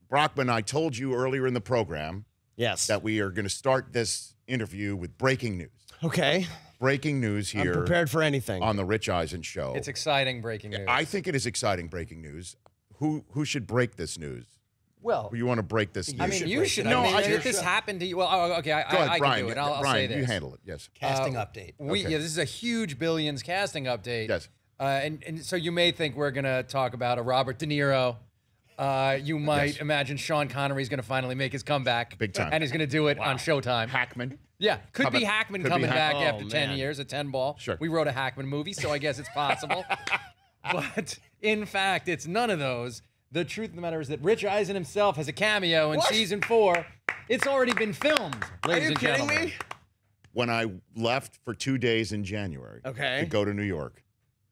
Brockman, I told you earlier in the program Yes. that we are going to start this interview with breaking news. Okay. Breaking news here. I'm prepared for anything. On the Rich Eisen show. It's exciting breaking news. I think it is exciting breaking news. Who should break this news? Well, You want to break this news? I mean, you should. No, if this happened to you, well, okay, Go ahead, I Brian. can do it. I'll Brian, say this. you handle it. Yes. Casting update. Okay. Yeah, this is a huge Billions casting update. Yes. And so you may think we're going to talk about a Robert De Niro. You might imagine Sean Connery's going to finally make his comeback. Big time. And he's going to do it on Showtime. Hackman. Yeah, could be Hackman coming back after 10 man. years, a 10 ball. Sure. We wrote a Hackman movie, so I guess it's possible. But in fact, it's none of those. The truth of the matter is that Rich Eisen himself has a cameo in season 4. It's already been filmed, ladies and gentlemen. When I left for 2 days in January to go to New York,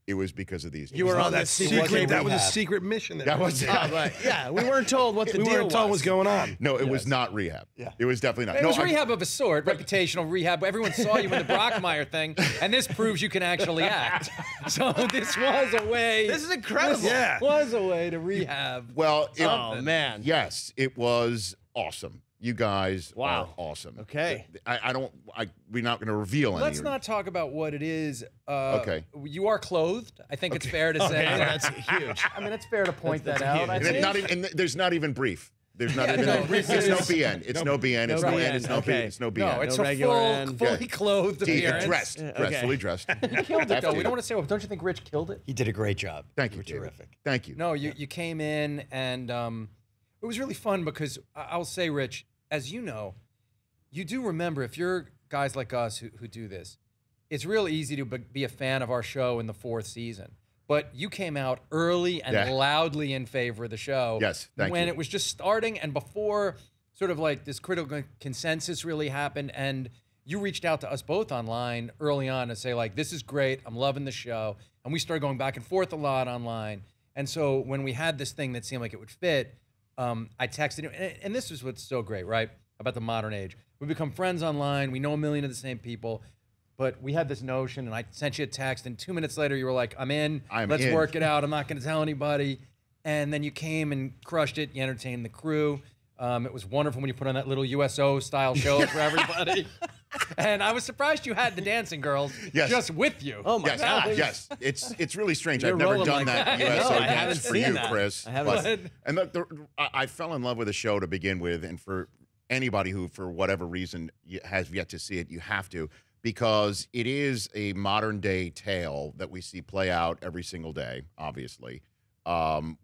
it was because of these. You were on that that secret. That was a secret mission. That was Yeah, we weren't told what the we deal weren't told what was going on. No, it was not rehab. Yeah. It was definitely not. It no, was rehab of a sort, reputational rehab. Everyone saw you in the Brockmeyer thing, and this proves you can actually act. So this was a way. This is incredible. Yeah. Was a way to rehab. Well, Oh, man. Yes, it was awesome. You guys Wow. are awesome. Okay. We're not going to reveal Let's any. not talk about what it is. Okay. You are clothed. I think it's fair to say. That's huge. I mean, it's fair to point That's that out. huge. I And think. not even, and there's not even brief. There's not even. no, It's no BN. It's no BN. It's no BN. N. It's no B. Okay. It's no BN. No, it's No a regular full, end. fully clothed appearance. Dressed, okay. fully dressed. You killed it, though. After We you. don't want to say, well, don't you think Rich killed it? He did a great job. Thank You you, were David. terrific. Thank you. No, you came in, and it was really fun because I'll say, Rich, as you know, you do remember, if you're guys like us who do this, it's real easy to be a fan of our show in the 4th season. But you came out early and loudly in favor of the show. Yes, thank when you. it was just starting and before sort of like this critical consensus really happened. And you reached out to us both online early on to say, like, this is great. I'm loving the show. And we started going back and forth a lot online. And so when we had this thing that seemed like it would fit, I texted him. And this is what's so great, right, about the modern age. We become friends online. We know a million of the same people. But we had this notion, and I sent you a text, and 2 minutes later, you were like, I'm in. Let's work it out. I'm not going to tell anybody. And then you came and crushed it. You entertained the crew. It was wonderful when you put on that little USO-style show for everybody. And I was surprised you had the dancing girls just with you. Oh, my God. Yes, it's really strange. You're I've never rolling done like that that. USO No, I dance haven't for seen you, that. Chris. I haven't. And I fell in love with the show to begin with, and for anybody who, for whatever reason, has yet to see it, you have to, because it is a modern-day tale that we see play out every single day, obviously,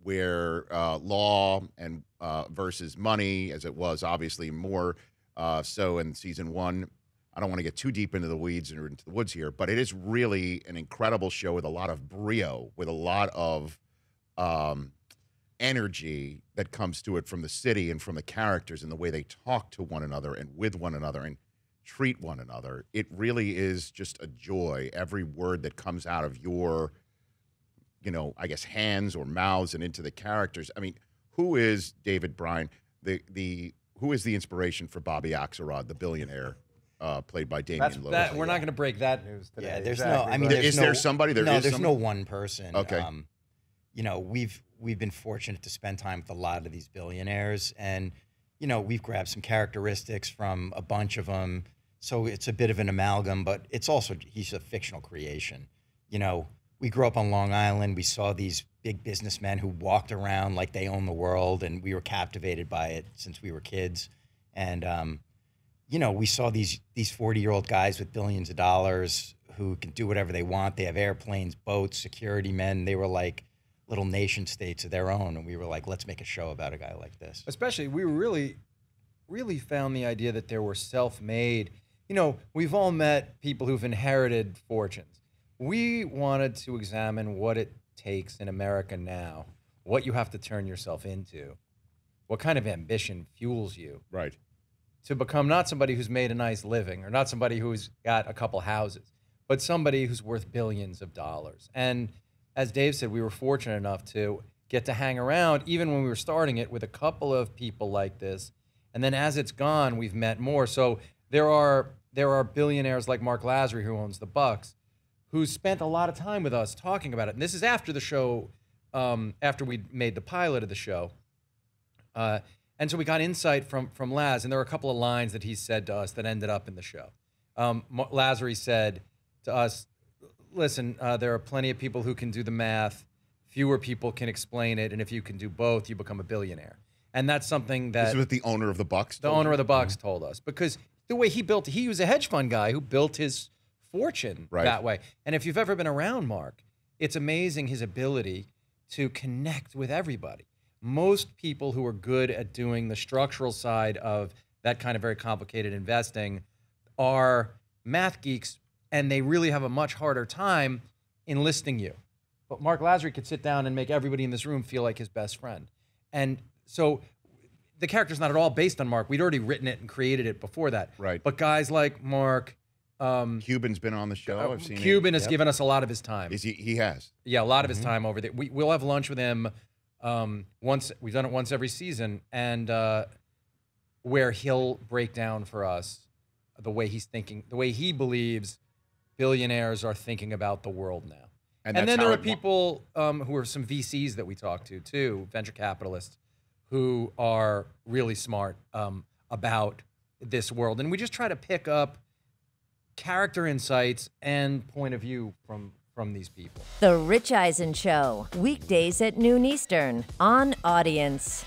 where law and versus money, as it was obviously more so in season 1. I don't want to get too deep into the weeds or into the woods here, but it is really an incredible show with a lot of brio, with a lot of energy that comes to it from the city and from the characters and the way they talk to one another and with one another and treat one another. It really is just a joy. Every word that comes out of your, I guess, hands or mouths and into the characters. I mean, who is David Bryan? Who is the inspiration for Bobby Axelrod, the billionaire, played by Damian Lewis? We're not going to break that news today. Yeah, there's exactly. no. I mean, is there somebody? There's no one person. Okay. We've been fortunate to spend time with a lot of these billionaires, and we've grabbed some characteristics from a bunch of them. So it's a bit of an amalgam, but it's also, he's a fictional creation. We grew up on Long Island. We saw these big businessmen who walked around like they own the world, and we were captivated by it since we were kids. And we saw these 40-year-old guys with billions of dollars who can do whatever they want. They have airplanes, boats, security men. They were like little nation states of their own, and we were like, let's make a show about a guy like this. Especially, we really found the idea that there were self-made. We've all met people who've inherited fortunes. We wanted to examine what it takes in America now, what you have to turn yourself into, what kind of ambition fuels you. Right. To become not somebody who's made a nice living or not somebody who's got a couple houses, but somebody who's worth billions of dollars. And as Dave said, we were fortunate enough to get to hang around, even when we were starting it, with a couple of people like this. And then as it's gone, we've met more. So there are billionaires like Mark Lazary, who owns the Bucks, who spent a lot of time with us talking about it. And this is after the show, after we made the pilot of the show. And so we got insight from Laz, and there were a couple of lines that he said to us that ended up in the show. Lazary said to us, listen, there are plenty of people who can do the math. Fewer people can explain it. And if you can do both, you become a billionaire. And that's something that... This is what the owner of the Bucks The owner of the Bucks told us. Because the way he was a hedge fund guy who built his fortune that way. And if you've ever been around Mark, it's amazing his ability to connect with everybody. Most people who are good at doing the structural side of that kind of very complicated investing are math geeks, and they really have a much harder time enlisting you. But Mark Lazary could sit down and make everybody in this room feel like his best friend. And so the character's not at all based on Mark. We'd already written it and created it before that. Right. But guys like Mark... Cuban's been on the show. I've seen Cuban him. has given us a lot of his time. He has. Yeah, a lot of his time over there. We'll have lunch with him once. We've done it once every season, and where he'll break down for us the way he's thinking, the way he believes billionaires are thinking about the world now. And then there are people who are some VCs that we talk to too, venture capitalists, who are really smart about this world, and we just try to pick up character insights and point of view from these people. The Rich Eisen Show, weekdays at noon Eastern on Audience.